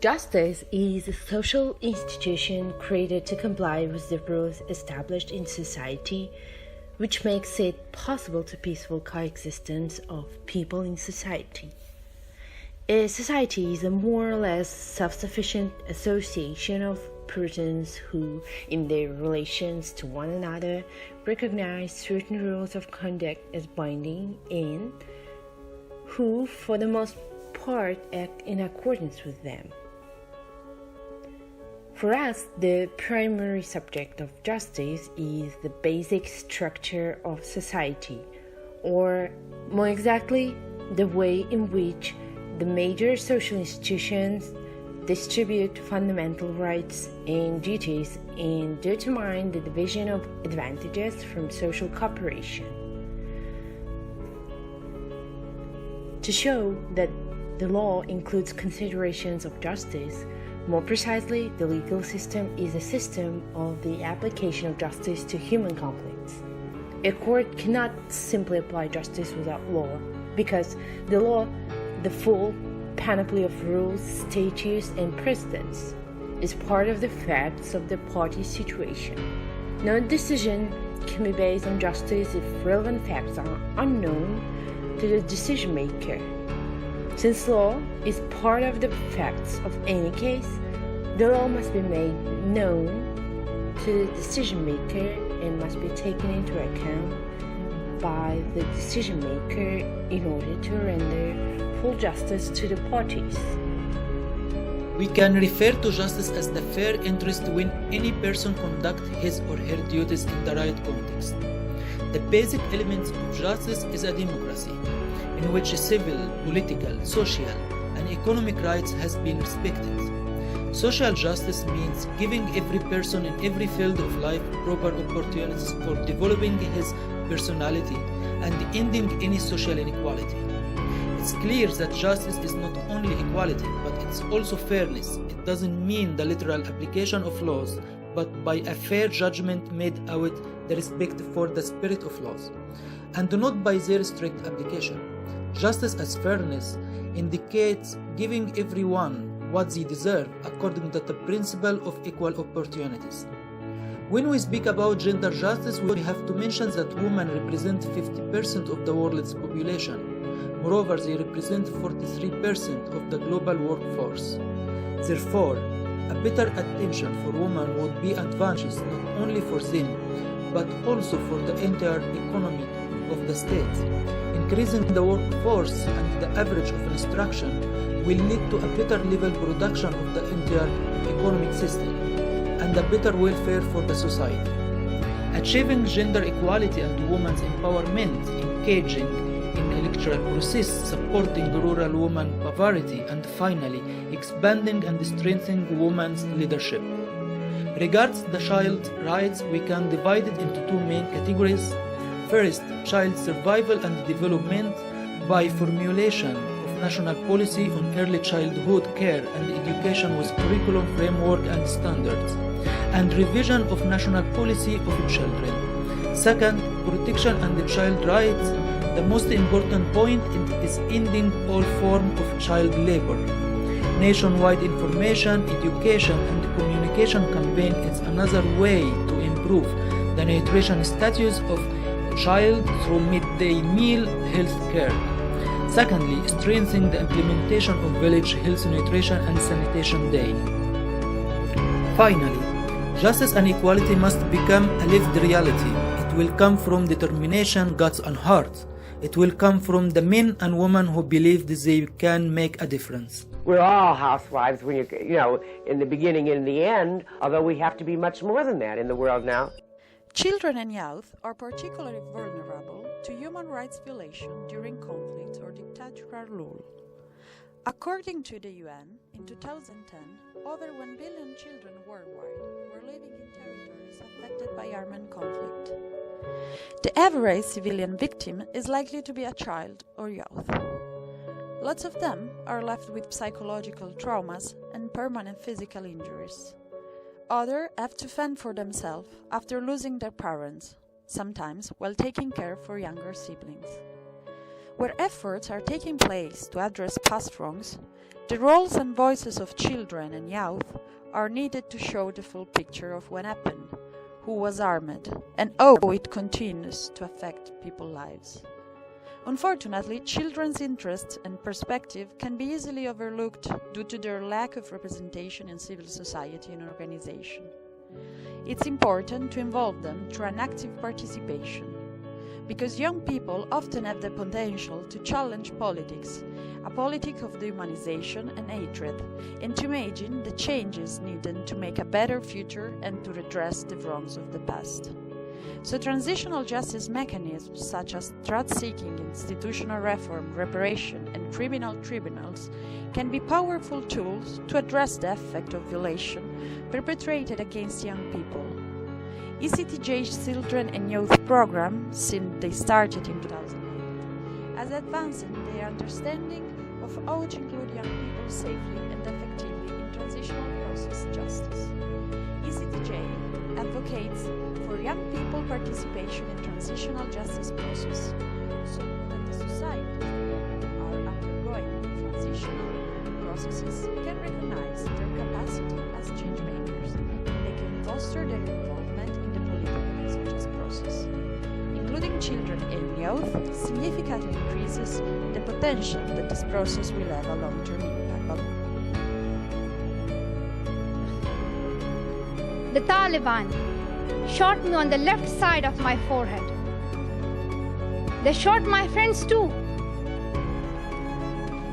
Justice is a social institution created to comply with the rules established in society, which makes it possible to peaceful coexistence of people in society. A society is a more or less self-sufficient association of persons who, in their relations to one another, recognize certain rules of conduct as binding and who, for the most part, act in accordance with them. For us, the primary subject of justice is the basic structure of society, or more exactly, the way in which the major social institutions distribute fundamental rights and duties and determine the division of advantages from social cooperation. To show that the law includes considerations of justice, more precisely, the legal system is a system of the application of justice to human conflicts. A court cannot simply apply justice without law, because the law, the full panoply of rules, statutes, and precedents, is part of the facts of the party's situation. No decision can be based on justice if relevant facts are unknown to the decision maker. Since law is part of the facts of any case, the law must be made known to the decision maker and must be taken into account by the decision maker in order to render full justice to the parties. We can refer to justice as the fair interest when any person conducts his or her duties in the right context. The basic elements of justice is a democracy, in which civil, political, social, and economic rights has been respected. Social justice means giving every person in every field of life proper opportunities for developing his personality and ending any social inequality. It's clear that justice is not only equality, but it's also fairness. It doesn't mean the literal application of laws, but by a fair judgment made out the respect for the spirit of laws, and not by their strict application. Justice as fairness indicates giving everyone what they deserve according to the principle of equal opportunities. When we speak about gender justice, we have to mention that women represent 50% of the world's population. Moreover, they represent 43% of the global workforce. Therefore, a better attention for women would be advantageous not only for them, but also for the entire economy of the state. Increasing the workforce and the average of instruction will lead to a better level production of the entire economic system and a better welfare for the society. Achieving gender equality and women's empowerment, engaging in electoral process, supporting rural women poverty, and finally expanding and strengthening women's leadership. Regards the child's rights, we can divide it into two main categories. First, child survival and development by formulation of national policy on early childhood care and education with curriculum framework and standards, and revision of national policy of children. Second, protection and child rights. The most important point is ending all forms of child labor. Nationwide information, education, and communication campaign is another way to improve the nutrition status of child through midday meal health care. Secondly, strengthening the implementation of village health nutrition and sanitation day. Finally, justice and equality must become a lived reality. It will come from determination, guts, and heart. It will come from the men and women who believe that they can make a difference. We're all housewives when in the beginning and in the end, although we have to be much more than that in the world now. Children and youth are particularly vulnerable to human rights violation during conflict or dictatorial rule. According to the UN, in 2010, over 1 billion children worldwide were living in territories affected by armed conflict. The average civilian victim is likely to be a child or youth. Lots of them are left with psychological traumas and permanent physical injuries. Others have to fend for themselves after losing their parents, sometimes while taking care for younger siblings. Where efforts are taking place to address past wrongs, The roles and voices of children and youth are needed to show the full picture of what happened, who was armed, and how it continues to affect people's lives. Unfortunately, children's interests and perspective can be easily overlooked due to their lack of representation in civil society and organization. It's important to involve them through an active participation, because young people often have the potential to challenge politics, a politic of dehumanization and hatred, and to imagine the changes needed to make a better future and to redress the wrongs of the past. So transitional justice mechanisms such as truth-seeking, institutional reform, reparation, and criminal tribunals can be powerful tools to address the effect of violation perpetrated against young people. ECTJ's Children and Youth Program, since they started in 2008, has advanced in their understanding of how to include young people safely and effectively in transitional process justice. ECTJ advocates for young people participation in transitional justice process so that the society are undergoing transitional processes can recognize their capacity as change makers and they can foster their involvement in the political and justice process. Including children and youth significantly increases the potential that this process will have a long-term impact. The Taliban shot me on the left side of my forehead. They shot my friends too.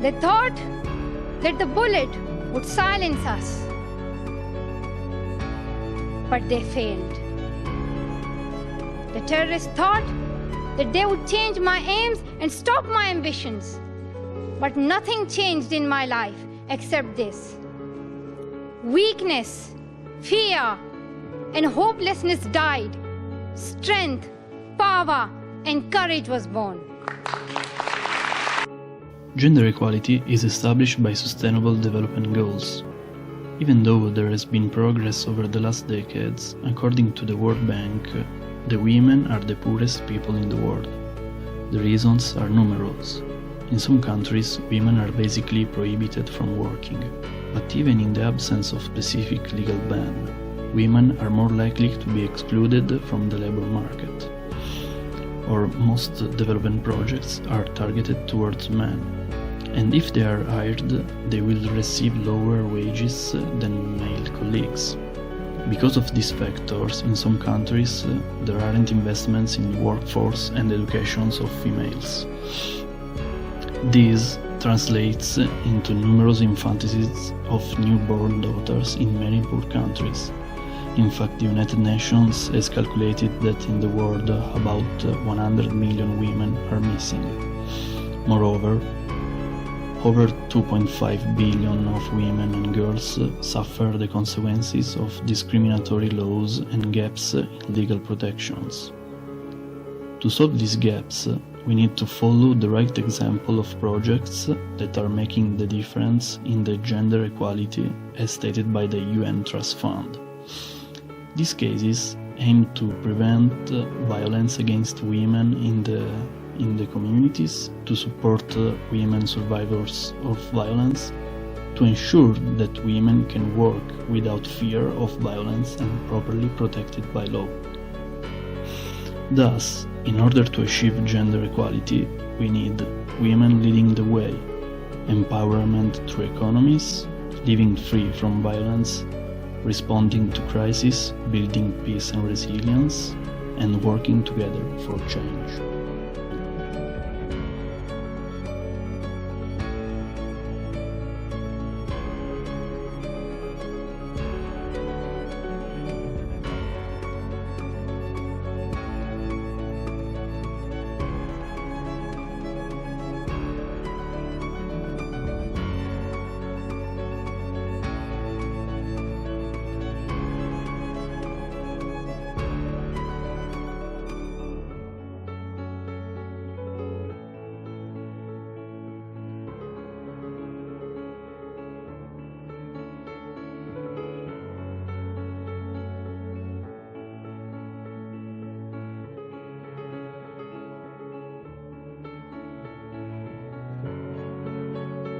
They thought that the bullet would silence us, but they failed. The terrorists thought that they would change my aims and stop my ambitions, but nothing changed in my life except this: weakness, fear, and hopelessness died. Strength, power, and courage was born. Gender equality is established by Sustainable Development Goals. Even though there has been progress over the last decades, according to the World Bank, the women are the poorest people in the world. The reasons are numerous. In some countries, women are basically prohibited from working, but even in the absence of specific legal ban, women are more likely to be excluded from the labor market. Or most development projects are targeted towards men, and if they are hired, they will receive lower wages than male colleagues. Because of these factors, in some countries, there aren't investments in the workforce and educations of females. This translates into numerous infanticides of newborn daughters in many poor countries. In fact, the United Nations has calculated that in the world about 100 million women are missing. Moreover, over 2.5 billion of women and girls suffer the consequences of discriminatory laws and gaps in legal protections. To solve these gaps, we need to follow the right example of projects that are making the difference in the gender equality as stated by the UN Trust Fund. These cases aim to prevent violence against women in the communities, to support women survivors of violence, to ensure that women can work without fear of violence and properly protected by law. Thus, in order to achieve gender equality, we need women leading the way, empowerment through economies, living free from violence, responding to crisis, building peace and resilience, and working together for change.